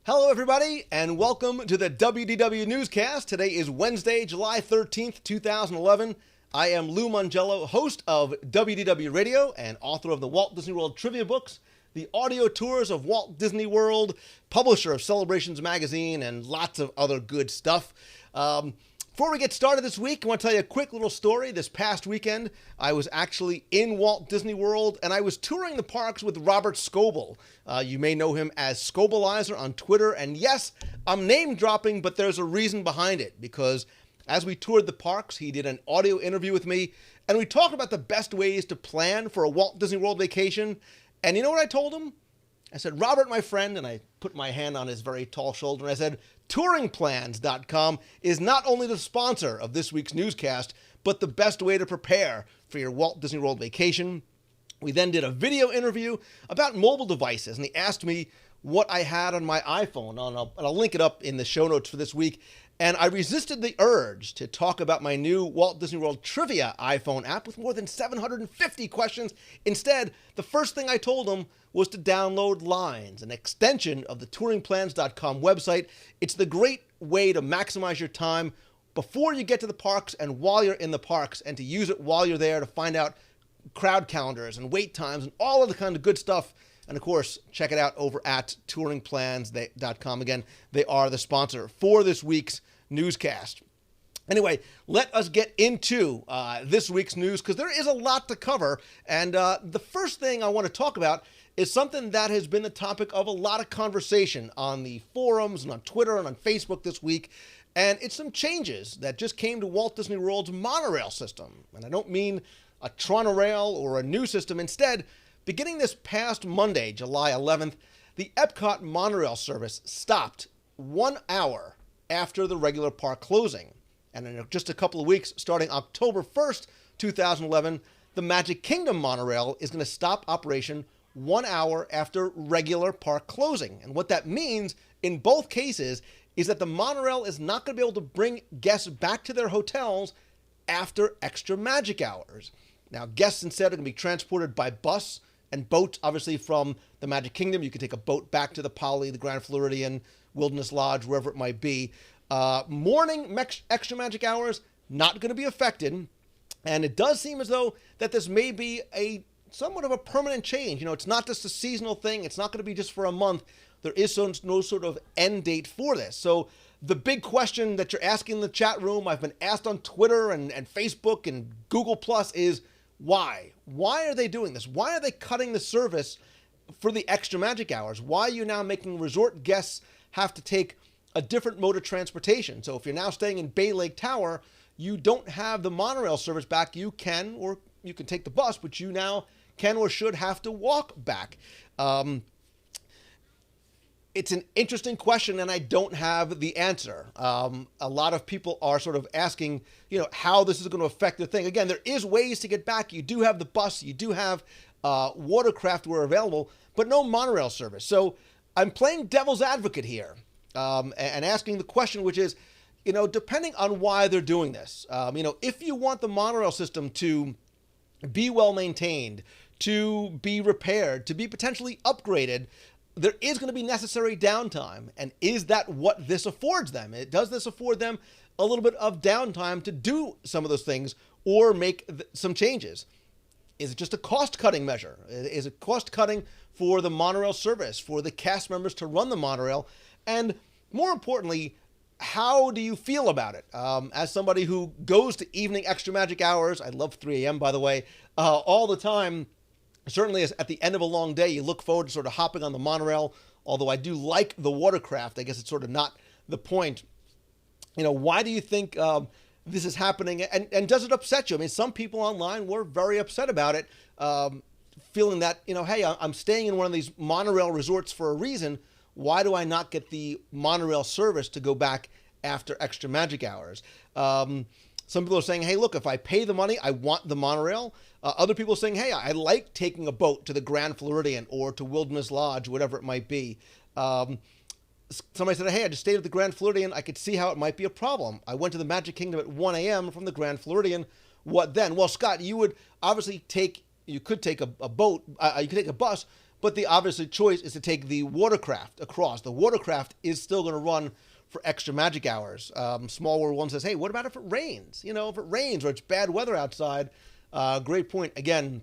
Hello, everybody, and welcome to the WDW Newscast. Today is Wednesday, July 13th, 2011. I am Lou Mongello, host of WDW Radio and author of the Walt Disney World trivia books, the audio tours of Walt Disney World, publisher of Celebrations Magazine, and lots of other good stuff. Before we get started this week, I want to tell you a quick little story. This past weekend, I was actually in Walt Disney World, and I was touring the parks with Robert Scoble. You may know him as Scobleizer on Twitter, and yes, I'm name dropping, but there's a reason behind it, because as we toured the parks, he did an audio interview with me, and we talked about the best ways to plan for a Walt Disney World vacation. And you know what I told him? I said, Robert, my friend, and I put my hand on his very tall shoulder, and I said, touringplans.com is not only the sponsor of this week's newscast, but the best way to prepare for your Walt Disney World vacation. We then did a video interview about mobile devices, and he asked me what I had on my iPhone, and I'll link it up in the show notes for this week. And I resisted the urge to talk about my new Walt Disney World Trivia iPhone app with more than 750 questions. Instead, the first thing I told him was to download Lines, an extension of the touringplans.com website. It's the great way to maximize your time before you get to the parks and while you're in the parks, and to use it while you're there to find out crowd calendars and wait times and all of the kind of good stuff. And of course, check it out over at touringplans.com. Again, they are the sponsor for this week's newscast. Anyway, let us get into this week's news, because there is a lot to cover. And the first thing I want to talk about is something that has been the topic of a lot of conversation on the forums and on Twitter and on Facebook this week. And it's some changes that just came to Walt Disney World's monorail system. And I don't mean a Tronorail or a new system. Instead, beginning this past Monday, July 11th, the Epcot monorail service stopped 1 hour after the regular park closing. And in just a couple of weeks, starting October 1st, 2011, the Magic Kingdom monorail is going to stop operation 1 hour after regular park closing. And what that means in both cases is that the monorail is not going to be able to bring guests back to their hotels after extra magic hours. Now, guests instead are going to be transported by bus and boats, obviously, from the Magic Kingdom. You can take a boat back to the Poly, the Grand Floridian, Wilderness Lodge, wherever it might be. Morning extra magic hours, not going to be affected. And it does seem as though that this may be somewhat of a permanent change. You know, it's not just a seasonal thing. It's not going to be just for a month. There is no sort of end date for this. So the big question that you're asking in the chat room, I've been asked on Twitter and Facebook and Google Plus, is why? Why are they doing this? Why are they cutting the service for the extra magic hours? Why are you now making resort guests have to take a different mode of transportation? So if you're now staying in Bay Lake Tower, you don't have the monorail service back. You can take the bus, but you now can or should have to walk back. It's an interesting question, and I don't have the answer. A lot of people are sort of asking, how this is going to affect the thing. Again, there is ways to get back. You do have the bus. You do have watercraft where available, but no monorail service. So I'm playing devil's advocate here and asking the question, which is, depending on why they're doing this, if you want the monorail system to be well maintained, to be repaired, to be potentially upgraded, there is going to be necessary downtime. And is that what this affords them? Does this afford them a little bit of downtime to do some of those things or make some changes? Is it just a cost-cutting measure? Is it cost-cutting for the monorail service, for the cast members to run the monorail? And more importantly, how do you feel about it? As somebody who goes to evening extra magic hours, I love 3 a.m., by the way, all the time. Certainly at the end of a long day, you look forward to sort of hopping on the monorail, although I do like the watercraft. I guess it's sort of not the point. Why do you think this is happening? And does it upset you? I mean, some people online were very upset about it, feeling that, hey, I'm staying in one of these monorail resorts for a reason. Why do I not get the monorail service to go back after extra magic hours? Some people are saying, hey, look, if I pay the money, I want the monorail. Other people are saying, hey, I like taking a boat to the Grand Floridian or to Wilderness Lodge, whatever it might be. Somebody said, hey, I just stayed at the Grand Floridian. I could see how it might be a problem. I went to the Magic Kingdom at 1 a.m. from the Grand Floridian. What then? Well, Scott, you would obviously you could take a boat, you could take a bus, but the obvious choice is to take the watercraft across. The watercraft is still going to run for extra magic hours. Small World 1 says, hey, what about if it rains? You know, if it rains or it's bad weather outside, great point. Again,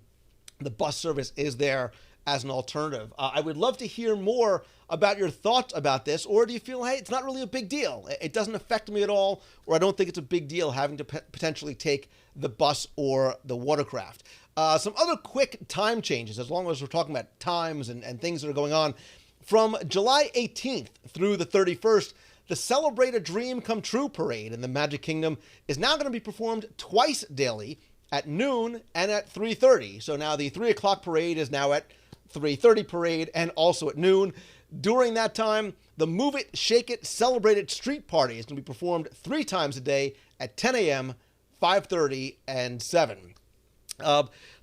the bus service is there as an alternative. I would love to hear more about your thoughts about this, or do you feel, hey, it's not really a big deal? It doesn't affect me at all, or I don't think it's a big deal having to potentially take the bus or the watercraft. Some other quick time changes, as long as we're talking about times and things that are going on. From July 18th through the 31st, the Celebrate a Dream Come True parade in the Magic Kingdom is now going to be performed twice daily at noon and at 3:30. So now the 3 o'clock parade is now at 3:30 parade and also at noon. During that time, the Move It, Shake It, Celebrate It street party is going to be performed 3 times a day at 10 a.m., 5:30, and 7.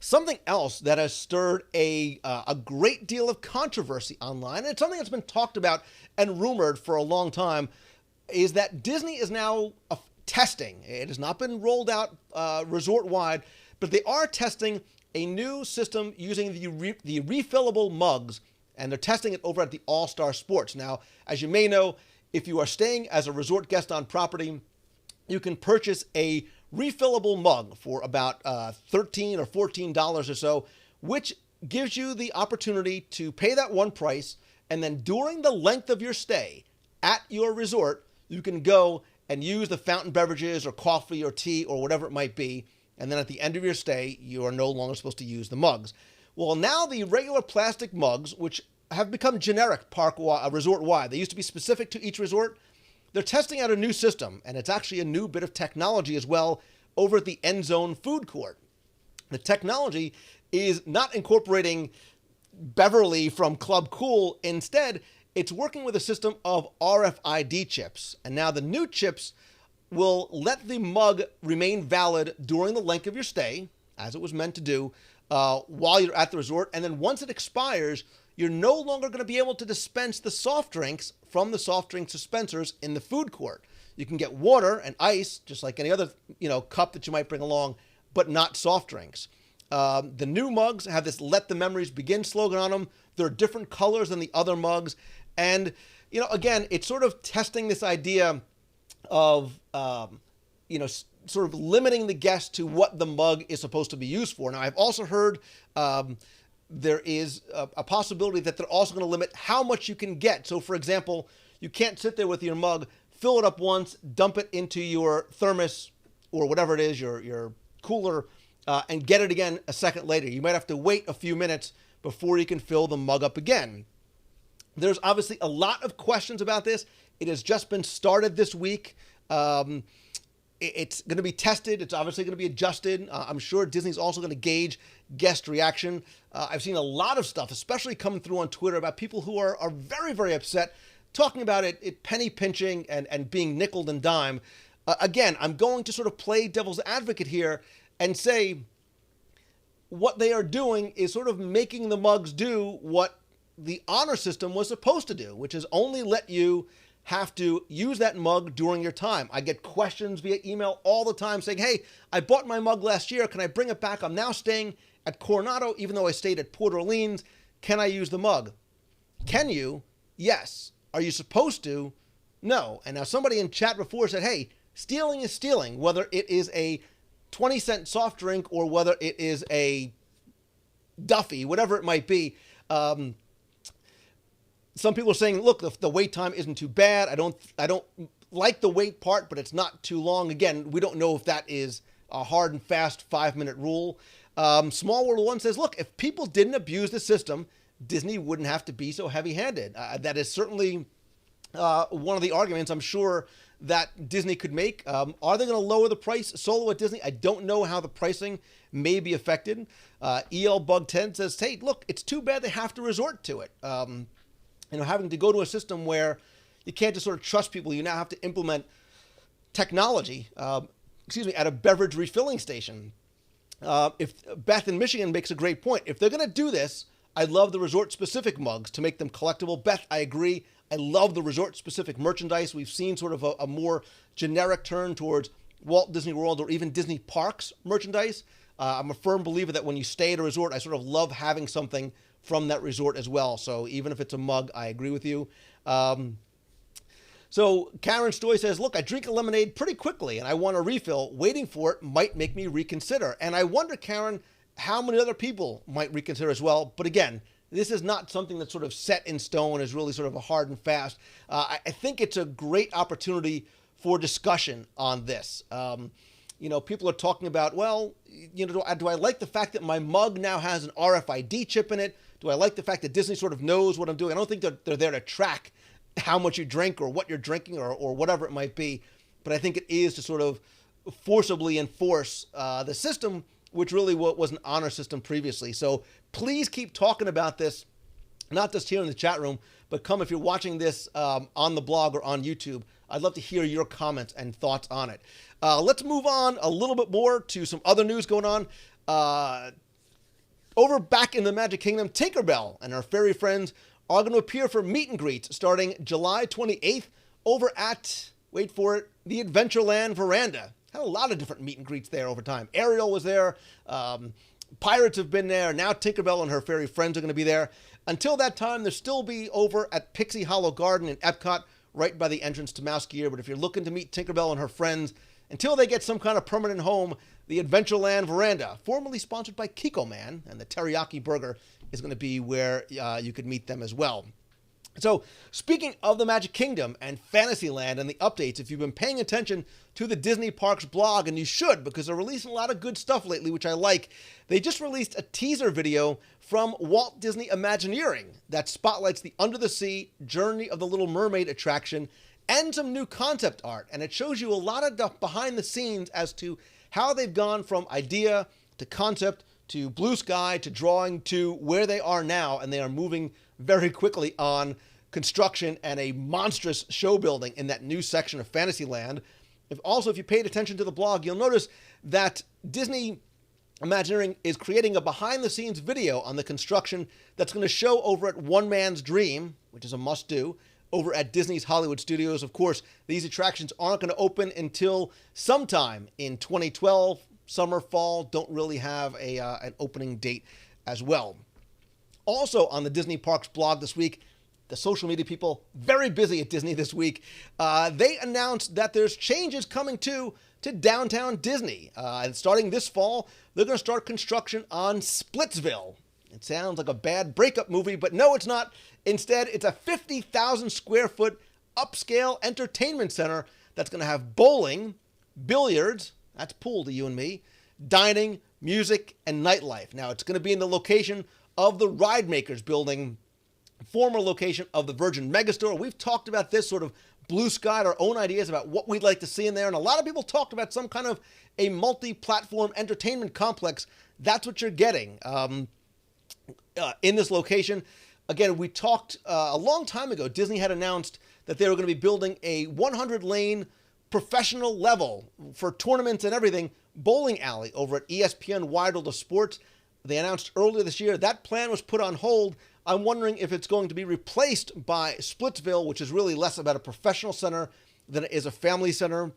Something else that has stirred a great deal of controversy online, and it's something that's been talked about and rumored for a long time, is that Disney is now testing. It has not been rolled out resort-wide, but they are testing a new system using the refillable mugs, and they're testing it over at the All-Star Sports. Now, as you may know, if you are staying as a resort guest on property, you can purchase a refillable mug for about $13 or $14 or so, which gives you the opportunity to pay that one price, and then during the length of your stay at your resort, you can go and use the fountain beverages or coffee or tea or whatever it might be, and then at the end of your stay, you are no longer supposed to use the mugs. Well, now the regular plastic mugs, which have become generic resort-wide, they used to be specific to each resort, they're testing out a new system, and it's actually a new bit of technology as well over at the End Zone food court. The technology is not incorporating Beverly from Club Cool. Instead, it's working with a system of RFID chips. And now the new chips will let the mug remain valid during the length of your stay, as it was meant to do, while you're at the resort. And then once it expires, you're no longer going to be able to dispense the soft drinks from the soft drink dispensers in the food court. You can get water and ice, just like any other, cup that you might bring along, but not soft drinks. The new mugs have this "Let the Memories Begin" slogan on them. They're different colors than the other mugs. And, again, it's sort of testing this idea of, sort of limiting the guest to what the mug is supposed to be used for. Now, I've also heard there is a possibility that they're also going to limit how much you can get. So, for example, you can't sit there with your mug, fill it up once, dump it into your thermos or whatever it is, your cooler, and get it again a second later. You might have to wait a few minutes before you can fill the mug up again. There's obviously a lot of questions about this. It has just been started this week. It's going to be tested. It's obviously going to be adjusted. I'm sure Disney's also going to gauge guest reaction. I've seen a lot of stuff, especially coming through on Twitter, about people who are very, very upset, talking about it penny pinching and being nickeled and dimed. Again, I'm going to sort of play devil's advocate here and say what they are doing is sort of making the mugs do what the honor system was supposed to do, which is only let you have to use that mug during your time. I get questions via email all the time saying, hey, I bought my mug last year. Can I bring it back? I'm now staying at Coronado, even though I stayed at Port Orleans. Can I use the mug? Can you? Yes. Are you supposed to? No. And now somebody in chat before said, hey, stealing is stealing, whether it is a 20-cent soft drink or whether it is a Duffy, whatever it might be. Some people are saying, look, the wait time isn't too bad. I don't like the wait part, but it's not too long. Again, we don't know if that is a hard and fast 5-minute rule. Small World 1 says, look, if people didn't abuse the system, Disney wouldn't have to be so heavy-handed. That is certainly one of the arguments I'm sure that Disney could make. Are they going to lower the price solo at Disney? I don't know how the pricing may be affected. EL Bug 10 says, hey, look, it's too bad they have to resort to it. Having to go to a system where you can't just sort of trust people. You now have to implement technology, at a beverage refilling station. If Beth in Michigan makes a great point. If they're going to do this, I love the resort-specific mugs to make them collectible. Beth, I agree. I love the resort-specific merchandise. We've seen sort of a more generic turn towards Walt Disney World or even Disney Parks merchandise. I'm a firm believer that when you stay at a resort, I sort of love having something from that resort as well. So even if it's a mug, I agree with you. So Karen Stoy says, look, I drink a lemonade pretty quickly and I want a refill. Waiting for it might make me reconsider. And I wonder, Karen, how many other people might reconsider as well. But again, this is not something that's sort of set in stone, is really sort of a hard and fast. I think it's a great opportunity for discussion on this. People are talking about, well, do I like the fact that my mug now has an RFID chip in it? Do I like the fact that Disney sort of knows what I'm doing? I don't think they're there to track how much you drink or what you're drinking or whatever it might be. But I think it is to sort of forcibly enforce the system, which really was an honor system previously. So please keep talking about this, not just here in the chat room, but come if you're watching this on the blog or on YouTube. I'd love to hear your comments and thoughts on it. Let's move on a little bit more to some other news going on. Over back in the Magic Kingdom, Tinkerbell and her fairy friends are going to appear for meet and greets starting July 28th over at, wait for it, the Adventureland Veranda. Had a lot of different meet and greets there over time. Ariel was there. Pirates have been there. Now Tinkerbell and her fairy friends are going to be there. Until that time, they'll still be over at Pixie Hollow Garden in Epcot, right by the entrance to Mouse Gear. But if you're looking to meet Tinkerbell and her friends, until they get some kind of permanent home, the Adventureland Veranda, formerly sponsored by Kiko Man, and the teriyaki burger is going to be where you could meet them as well. So, speaking of the Magic Kingdom and Fantasyland and the updates, if you've been paying attention to the Disney Parks blog, and you should, because they're releasing a lot of good stuff lately, which I like, they just released a teaser video from Walt Disney Imagineering that spotlights the under-the-sea Journey of the Little Mermaid attraction and some new concept art. And it shows you a lot of stuff behind the scenes as to how they've gone from idea to concept to blue sky to drawing to where they are now, and they are moving very quickly on construction and a monstrous show building in that new section of Fantasyland. If you paid attention to the blog, you'll notice that Disney Imagineering is creating a behind-the-scenes video on the construction that's going to show over at One Man's Dream, which is a must-do, over at Disney's Hollywood Studios. Of course, these attractions aren't going to open until sometime in 2012. Summer, fall, don't really have an opening date as well. Also on the Disney Parks blog this week, the social media people, very busy at Disney this week, they announced that there's changes coming to Downtown Disney. And starting this fall, they're going to start construction on Splitsville. It sounds like a bad breakup movie, but no, it's not. Instead, it's a 50,000 square foot upscale entertainment center that's going to have bowling, billiards, that's pool to you and me, dining, music, and nightlife. Now, it's going to be in the location of the Ride Makers building, former location of the Virgin Megastore. We've talked about this, sort of blue skied our own ideas about what we'd like to see in there. And a lot of people talked about some kind of a multi-platform entertainment complex. That's what you're getting in this location. Again, we talked a long time ago, Disney had announced that they were going to be building a 100-lane professional level for tournaments and everything bowling alley over at ESPN Wide World of Sports. They announced earlier this year that plan was put on hold. I'm wondering if it's going to be replaced by Splitsville, which is really less about a professional center than it is a family center.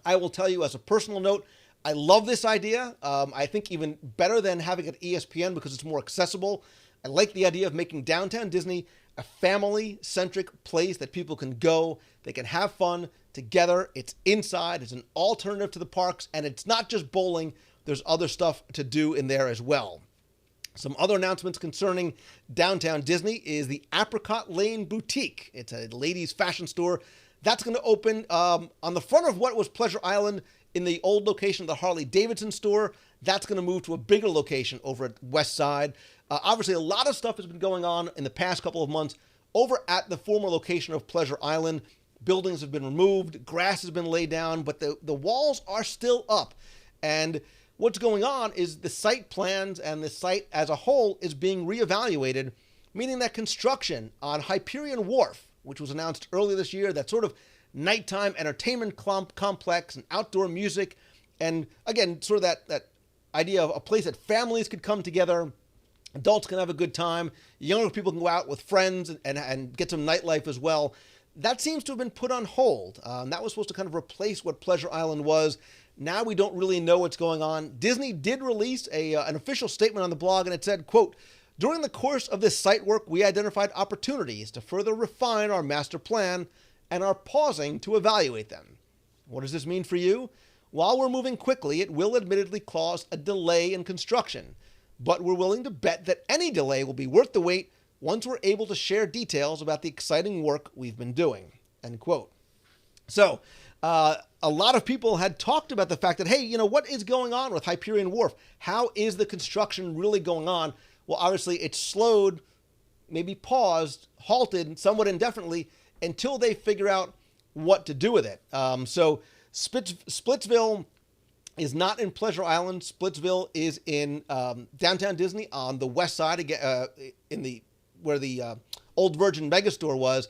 I will tell you as a personal note, I love this idea. I think even better than having it at ESPN because it's more accessible. I like the idea of making Downtown Disney a family-centric place that people can go, they can have fun together. It's inside, it's an alternative to the parks, and it's not just bowling. There's other stuff to do in there as well. Some other announcements concerning Downtown Disney is the Apricot Lane Boutique. It's a ladies' fashion store. That's going to open on the front of what was Pleasure Island in the old location of the Harley-Davidson store. That's going to move to a bigger location over at West Side. Obviously, a lot of stuff has been going on in the past couple of months over at the former location of Pleasure Island. Buildings have been removed, grass has been laid down, but the walls are still up. And what's going on is the site plans and the site as a whole is being reevaluated, meaning that construction on Hyperion Wharf, which was announced earlier this year, that sort of nighttime entertainment complex and outdoor music, and again, sort of that idea of a place that families could come together, adults can have a good time, younger people can go out with friends and get some nightlife as well. that seems to have been put on hold. That was supposed to kind of replace what Pleasure Island was. Now we don't really know what's going on. Disney did release an official statement on the blog, and it said, quote, "During the course of this site work, we identified opportunities to further refine our master plan and are pausing to evaluate them." What does this mean for you? While we're moving quickly, it will admittedly cause a delay in construction, but we're willing to bet that any delay will be worth the wait once we're able to share details about the exciting work we've been doing, end quote. So, a lot of people had talked about the fact that, hey, you know, what is going on with Hyperion Wharf? How is the construction really going on? Well, obviously, it's slowed, maybe paused, halted somewhat indefinitely until they figure out what to do with it. So Splitsville is not in Pleasure Island. Splitsville is in downtown Disney on the west side, where the old Virgin Megastore was.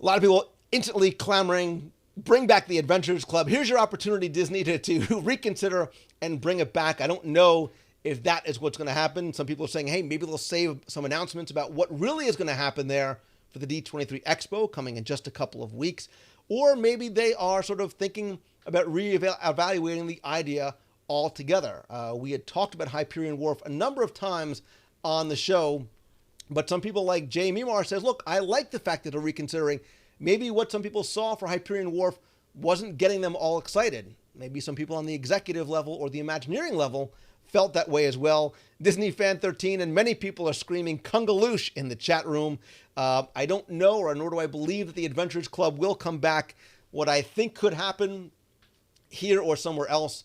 A lot of people instantly clamoring, bring back the Adventurers Club. Here's your opportunity, Disney, to reconsider and bring it back. I don't know if that is what's going to happen. Some people are saying, hey, maybe they'll save some announcements about what really is going to happen there for the D23 Expo coming in just a couple of weeks. Or maybe they are sort of thinking about reevaluating the idea altogether. We had talked about Hyperion Wharf a number of times on the show, but some people like Jay Mimar says, look, I like the fact that they're reconsidering. Maybe what some people saw for Hyperion Wharf wasn't getting them all excited. Maybe some people on the executive level or the Imagineering level felt that way as well. Disney Fan 13 and many people are screaming Kungaloosh in the chat room. I don't know, or nor do I believe that the Adventurers Club will come back. What I think could happen here or somewhere else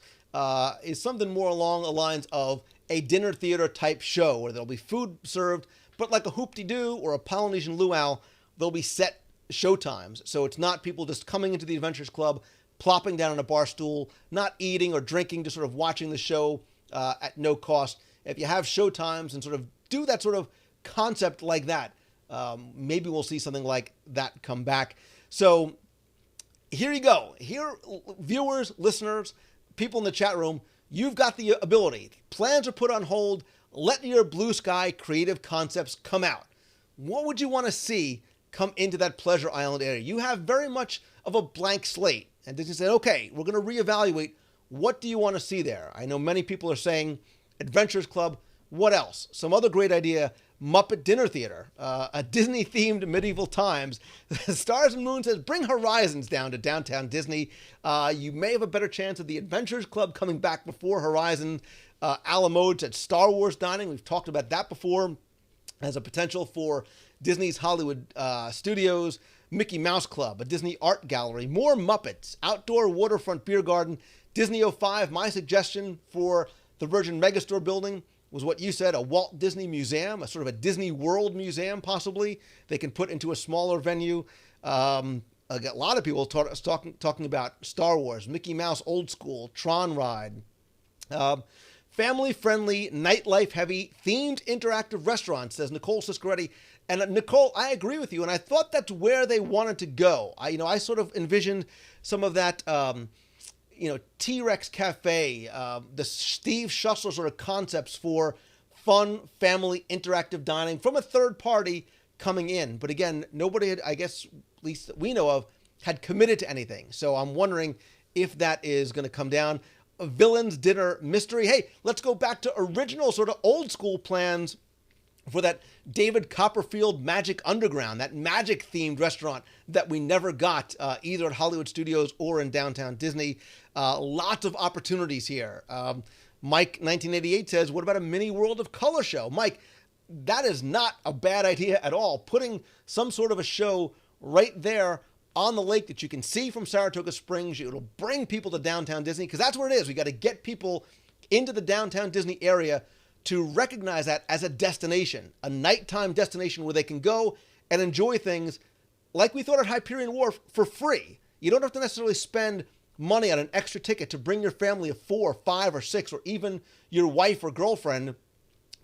is something more along the lines of a dinner theater type show where there'll be food served, but like a Hoop-de-Doo or a Polynesian Luau, there'll be set show times. So it's not people just coming into the Adventurers Club, plopping down on a bar stool, not eating or drinking, just sort of watching the show at no cost. If you have show times and sort of do that sort of concept like that, maybe we'll see something like that come back. So here you go. Here, viewers, listeners, people in the chat room, you've got the ability. Plans are put on hold. Let your blue sky creative concepts come out. What would you want to see come into that Pleasure Island area? You have very much of a blank slate. And Disney said, okay, we're going to reevaluate. What do you want to see there? I know many people are saying Adventurers Club. What else? Some other great idea, Muppet Dinner Theater, a Disney-themed medieval times. Stars and Moon says, bring Horizons down to downtown Disney. You may have a better chance of the Adventurers Club coming back before Horizon. Alamode said Star Wars dining. We've talked about that before as a potential for Disney's Hollywood Studios. Mickey Mouse Club, a Disney art gallery, more Muppets, outdoor waterfront beer garden, Disney 05. My suggestion for the Virgin Megastore building was what you said, a Walt Disney Museum, a sort of a Disney World Museum, possibly. They can put into a smaller venue. A lot of people talking about Star Wars, Mickey Mouse Old School, Tron Ride. Family-friendly, nightlife-heavy, themed interactive restaurant, says Nicole Ciscaretti. And Nicole, I agree with you, and I thought that's where they wanted to go. I sort of envisioned some of that, T-Rex Cafe, the Steve Schussler sort of concepts for fun, family, interactive dining from a third party coming in. But again, nobody had, I guess, at least that we know of, had committed to anything. So I'm wondering if that is going to come down. A Villains Dinner Mystery. Hey, let's go back to original sort of old school plans for that David Copperfield Magic Underground, that magic-themed restaurant that we never got either at Hollywood Studios or in downtown Disney. Lots of opportunities here. Mike 1988 says, what about a mini World of Color show? Mike, that is not a bad idea at all. Putting some sort of a show right there on the lake that you can see from Saratoga Springs. It'll bring people to downtown Disney, because that's where it is. We got to get people into the downtown Disney area to recognize that as a destination, a nighttime destination where they can go and enjoy things like we thought at Hyperion Wharf for free. You don't have to necessarily spend money on an extra ticket to bring your family of 4, 5, or 6, or even your wife or girlfriend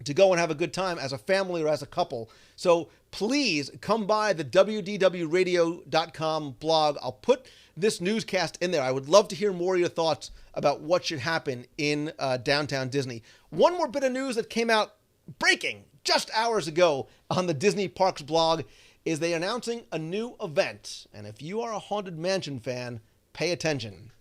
to go and have a good time as a family or as a couple. So please come by the WDWradio.com blog. I'll put this newscast in there. I would love to hear more of your thoughts about what should happen in downtown Disney. One more bit of news that came out breaking just hours ago on the Disney Parks blog is they're announcing a new event. And if you are a Haunted Mansion fan, pay attention,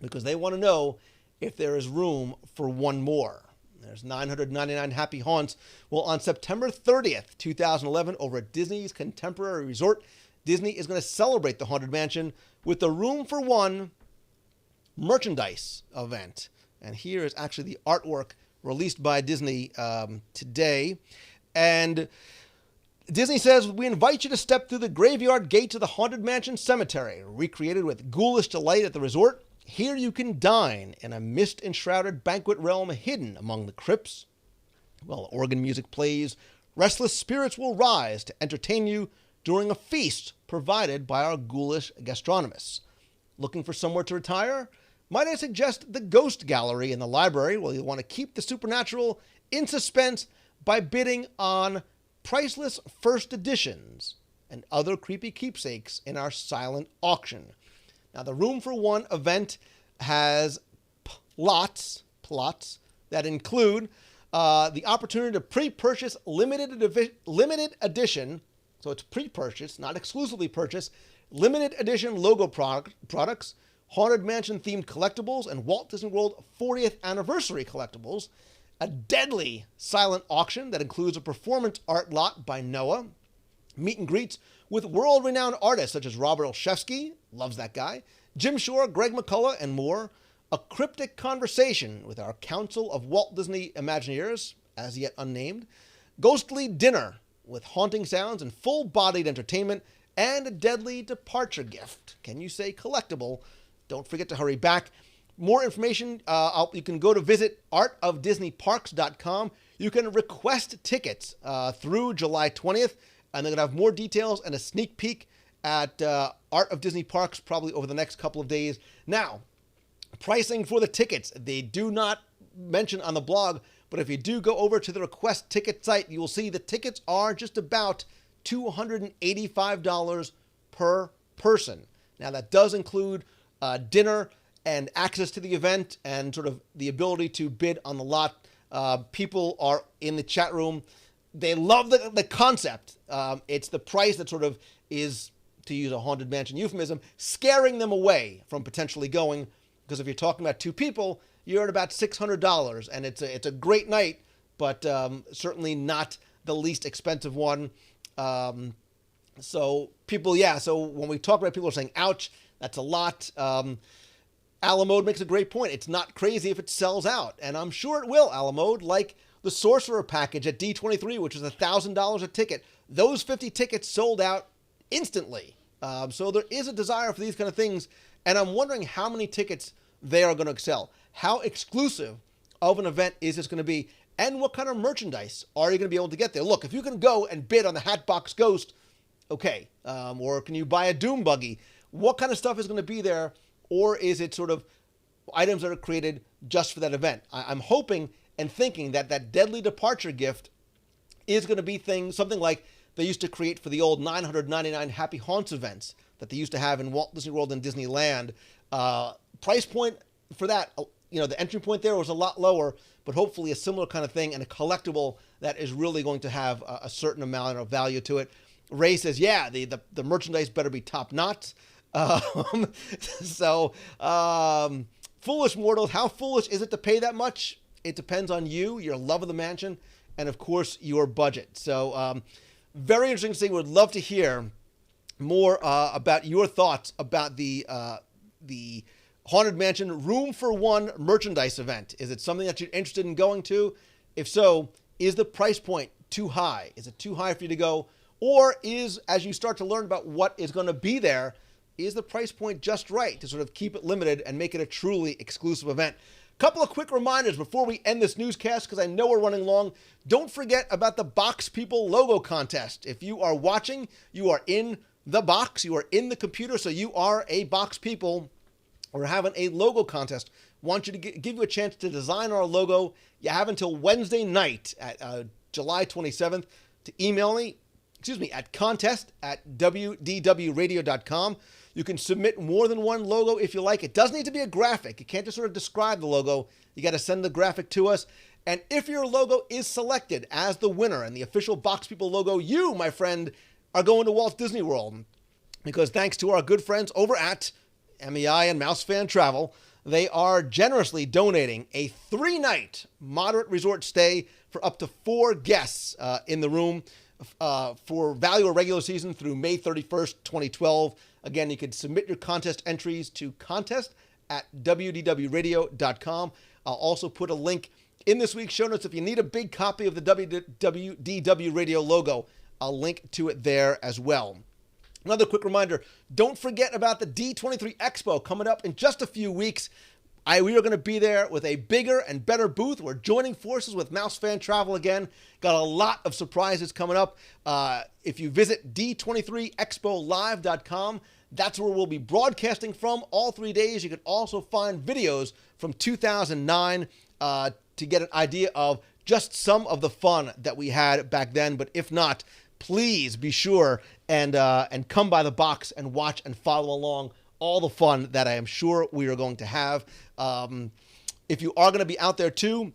because they want to know if there is room for one more. There's 999 happy haunts. Well, on September 30th, 2011, over at Disney's Contemporary Resort, Disney is going to celebrate the Haunted Mansion with the Room for One merchandise event. And here is actually the artwork released by Disney today. And Disney says, we invite you to step through the graveyard gate to the Haunted Mansion Cemetery, recreated with ghoulish delight at the resort. Here you can dine in a mist-enshrouded banquet realm hidden among the crypts. While organ music plays, restless spirits will rise to entertain you during a feast provided by our ghoulish gastronomists. Looking for somewhere to retire? Might I suggest the Ghost Gallery in the library, where you'll want to keep the supernatural in suspense by bidding on priceless first editions and other creepy keepsakes in our silent auction. Now, the Room for One event has plots that include the opportunity to pre-purchase limited edition, so it's pre-purchase, not exclusively purchase, limited edition logo products, Haunted Mansion themed collectibles, and Walt Disney World 40th anniversary collectibles, a deadly silent auction that includes a performance art lot by Noah, meet and greets with world-renowned artists such as Robert Olszewski, loves that guy, Jim Shore, Greg McCullough, and more, a cryptic conversation with our Council of Walt Disney Imagineers, as yet unnamed, ghostly dinner with haunting sounds and full-bodied entertainment, and a deadly departure gift. Can you say collectible? Don't forget to hurry back. More information, you can go to visit artofdisneyparks.com. You can request tickets through July 20th, and they're going to have more details and a sneak peek at Art of Disney Parks probably over the next couple of days. Now, pricing for the tickets, they do not mention on the blog, but if you do go over to the request ticket site, you will see the tickets are just about $285 per person. Now, that does include dinner and access to the event and sort of the ability to bid on the lot. People are in the chat room. They love the concept. It's the price that sort of is, to use a Haunted Mansion euphemism, scaring them away from potentially going. Because if you're talking about two people, you're at about $600, and it's a great night, but certainly not the least expensive one. So when we talk about people are saying, ouch, that's a lot. Alamode makes a great point. It's not crazy if it sells out, and I'm sure it will, Alamode, like the Sorcerer package at D23, which was $1,000 a ticket. Those 50 tickets sold out instantly. So there is a desire for these kind of things, and I'm wondering how many tickets they are going to sell. How exclusive of an event is this going to be, and what kind of merchandise are you going to be able to get there? Look, if you can go and bid on the Hatbox Ghost, okay, or can you buy a Doom Buggy? What kind of stuff is going to be there, or is it sort of items that are created just for that event? I'm hoping and thinking that that deadly departure gift is going to be something like they used to create for the old 999 Happy Haunts events that they used to have in Walt Disney World and Disneyland. Price point for that, the entry point there was a lot lower, but hopefully a similar kind of thing and a collectible that is really going to have a certain amount of value to it. Ray says, yeah, the merchandise better be top notch. Foolish mortals, how foolish is it to pay that much? It depends on you, your love of the mansion, and of course your budget. So very interesting to see. Would love to hear more about your thoughts about the Haunted Mansion Room for One merchandise event. Is it something that you're interested in going to? If so, is the price point too high? Is it too high for you to go? Or is, as you start to learn about what is going to be there, is the price point just right to sort of keep it limited and make it a truly exclusive event? Couple of quick reminders before we end this newscast, because I know we're running long. Don't forget about the Box People logo contest. If you are watching, you are in the box, you are in the computer, so you are a Box People. We're having a logo contest. Want you to give you a chance to design our logo. You have until Wednesday night at July 27th to email me, at contest@wdwradio.com. You can submit more than one logo if you like. It does need to be a graphic. You can't just sort of describe the logo. You got to send the graphic to us. And if your logo is selected as the winner and the official Box People logo, you, my friend, are going to Walt Disney World, because thanks to our good friends over at MEI and Mouse Fan Travel, they are generously donating a 3-night moderate resort stay for up to 4 guests in the room for value or regular season through May 31st, 2012. Again, you can submit your contest entries to contest@wdwradio.com. I'll also put a link in this week's show notes. If you need a big copy of the WDW Radio logo, I'll link to it there as well. Another quick reminder, don't forget about the D23 Expo coming up in just a few weeks. We are going to be there with a bigger and better booth. We're joining forces with Mouse Fan Travel again. Got a lot of surprises coming up. If you visit d23expolive.com, that's where we'll be broadcasting from all 3 days. You can also find videos from 2009 to get an idea of just some of the fun that we had back then. But if not, please be sure and come by the box and watch and follow along all the fun that I am sure we are going to have. If you are going to be out there too,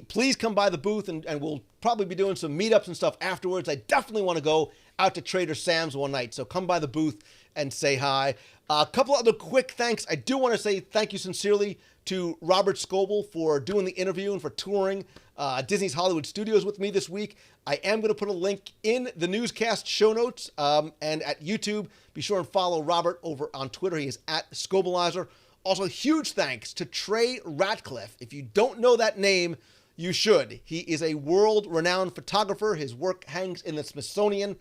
please come by the booth and we'll probably be doing some meetups and stuff afterwards. I definitely want to go out to Trader Sam's one night, so come by the booth and say hi. A couple other quick thanks. I do want to say thank you sincerely to Robert Scoble for doing the interview and for touring Disney's Hollywood Studios with me this week. I am going to put a link in the newscast show notes and at YouTube. Be sure and follow Robert over on Twitter. He is at Scobelizer. Also, huge thanks to Trey Ratcliffe. If you don't know that name, you should. He is a world-renowned photographer. His work hangs in the Smithsonian.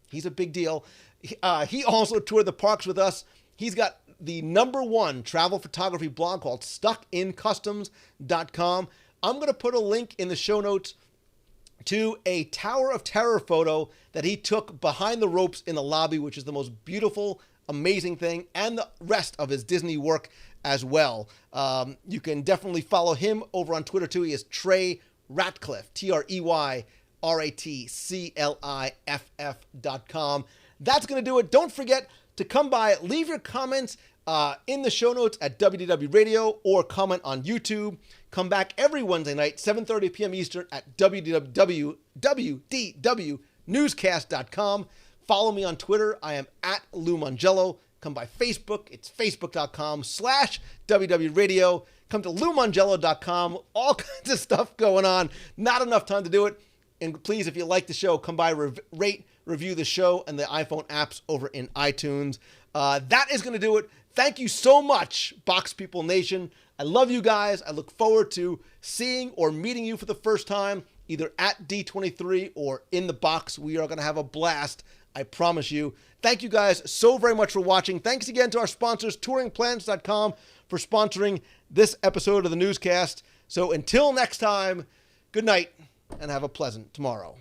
He's a big deal. He also toured the parks with us. He's got the #1 travel photography blog called StuckInCustoms.com. I'm going to put a link in the show notes to a Tower of Terror photo that he took behind the ropes in the lobby, which is the most beautiful, amazing thing, and the rest of his Disney work as well. You can definitely follow him over on Twitter too. He is Trey Ratcliffe, TreyRatcliff.com. That's going to do it. Don't forget to come by, leave your comments in the show notes at WDW Radio or comment on YouTube. Come back every Wednesday night, 7:30 p.m. Eastern at WDWNewscast.com. Follow me on Twitter. I am at Lou Mongello. Come by Facebook. It's facebook.com/WW Radio. Come to LouMongello.com. All kinds of stuff going on. Not enough time to do it. And please, if you like the show, come by, rate, review the show and the iPhone apps over in iTunes. That is going to do it. Thank you so much, Box People Nation. I love you guys. I look forward to seeing or meeting you for the first time, either at D23 or in the box. We are going to have a blast, I promise you. Thank you guys so very much for watching. Thanks again to our sponsors, touringplans.com, for sponsoring this episode of the newscast. So until next time, good night and have a pleasant tomorrow.